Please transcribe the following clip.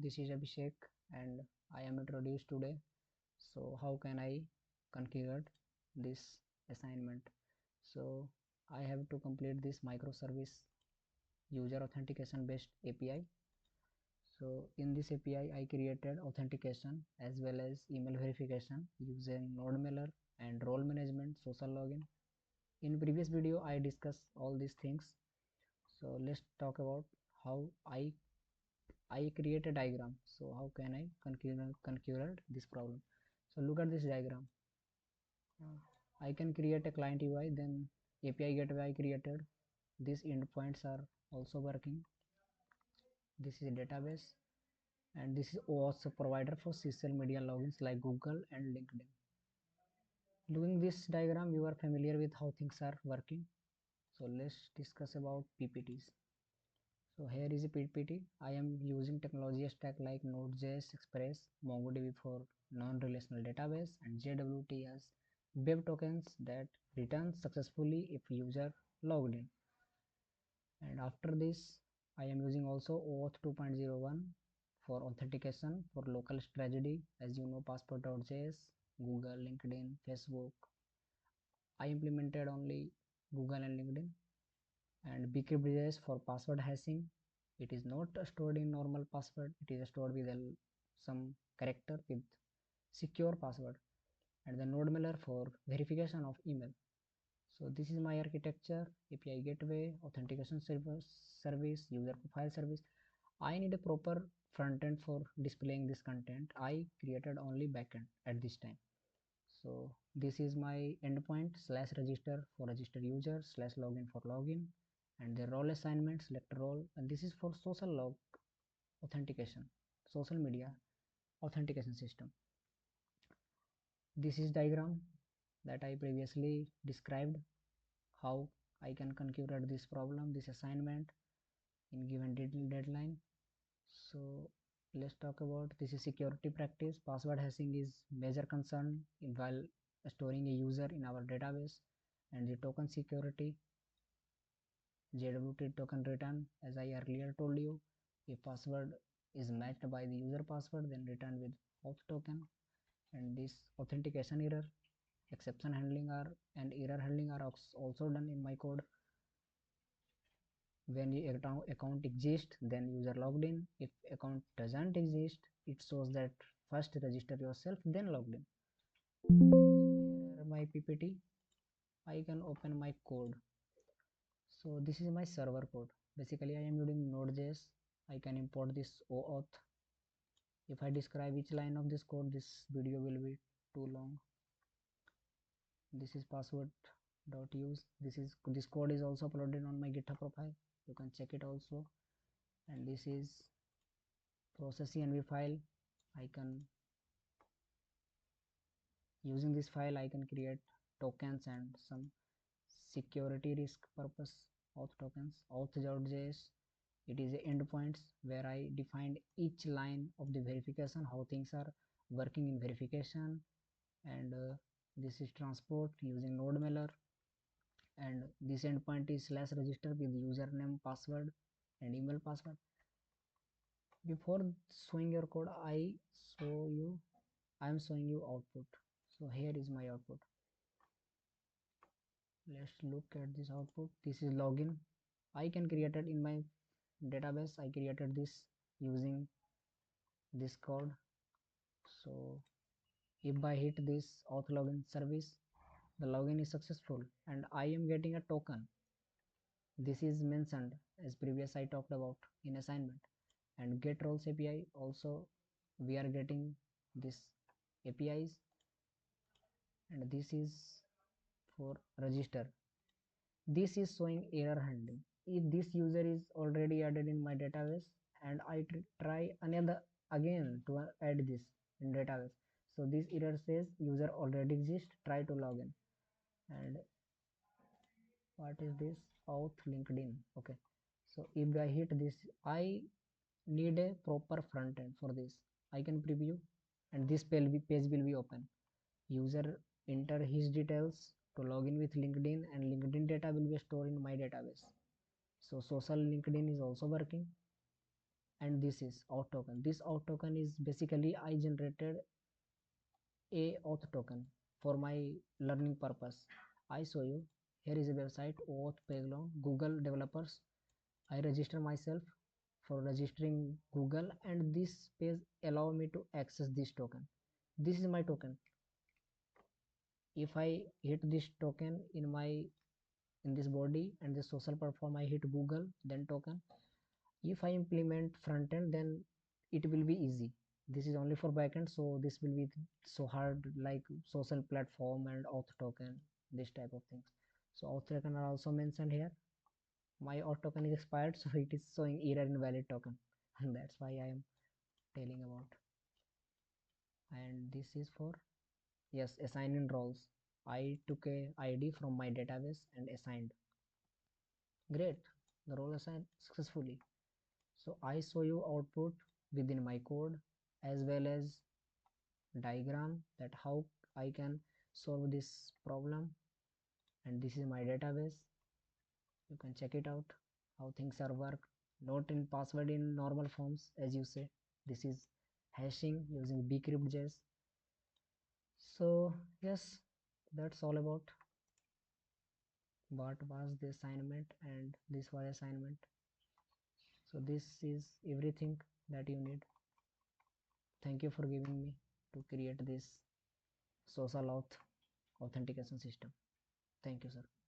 this is Abhishek and I am introduced today. So how can I configure this assignment? So I have to complete this microservice user authentication based API. So in this API I created authentication as well as email verification using NodeMailer and role management social login. In previous video I discussed all these things. So let's talk about how I create a diagram. So how can I configure this problem? So look at this diagram. I can create a client UI, then API gateway I created. These endpoints are also working. This is a database, and this is also provider for social media logins like Google and LinkedIn. Looking this diagram, you are familiar with how things are working. So let's discuss about PPTs. So here is a PPT. I am using technology stack like NodeJS Express, MongoDB for non-relational database, and JWT as web tokens that return successfully if user logged in. And after this, I am using also OAuth 2.01 for authentication for local strategy. As you know, passport.js, Google, LinkedIn, Facebook. I implemented only Google and LinkedIn. And bcrypt.js for password hashing. It is not stored in normal password, it is stored with some character with secure password. And the NodeMailer for verification of email. So this is my architecture: API gateway, authentication service, user profile service. I need a proper front end for displaying this content. I created only backend at this time. So this is my endpoint slash register for register user slash login for login, and the role assignment select role, and this is for social log authentication, social media authentication system. This is diagram that I previously described how I can configure this problem, this assignment in given deadline. So let's talk about this is security practice. Password hashing is major concern while storing a user in our database. And the token security, JWT token return, as I earlier told you, if password is matched by the user password, then return with auth token. And this authentication error, exception handling are and error handling are also done in my code. When your account exists, then user logged in. If account doesn't exist, it shows that first register yourself, then logged in. Here my PPT. I can open my code. So this is my server code. Basically I am using Node.js. I can import this OAuth. If I describe each line of this code, this video will be too long. This is password.use. This code is also uploaded on my GitHub profile. You can check it also. And this is process env file. I can using this file I can create tokens and some security risk purpose auth tokens. Auth.js, it is a endpoints where I defined each line of the verification, how things are working in verification. And this is transport using NodeMailer, and this endpoint is slash register with username, password and email password. Before showing your code, I am showing you output. So here is my output. Let's look at this output. This is login. I can create it in my database. I created this using this code. So if I hit this auth login service, the login is successful and I am getting a token. This is mentioned as previous I talked about in assignment. And get roles API also we are getting this APIs, and this is for register. This is showing error handling. If this user is already added in my database and I try another again to add this in database, so this error says user already exists, try to log in. And what is this? Auth LinkedIn. Okay, so if I hit this, I need a proper front end for this. I can preview and this page will be open. User enter his details to log in with LinkedIn, and LinkedIn data will be stored in my database. So social LinkedIn is also working. and this is auth token. This auth token is basically I generated a auth token for my learning purpose. I show you, here is a website auth payload Google developers. I register myself for registering Google, and this page allow me to access this token. This is my token. If I hit this token in this body and the social platform, I hit Google, then token. If I implement front end, then it will be easy. This is only for backend, so this will be so hard, like social platform and auth token, this type of things. So auth token are also mentioned here. My auth token is expired, so it is showing error invalid token and that's why I am telling about. And this is for, yes, assigning roles. I took a ID from my database and assigned. Great, the role assigned successfully. So I show you output within my code as well as diagram that how I can solve this problem, and this is my database. You can check it out how things are work. Not in password in normal forms as you say. This is hashing using bcrypt.js. So yes, that's all about what was the assignment, and this was assignment. So this is everything that you need. Thank you for giving me to create this social authentication system. Thank you, sir.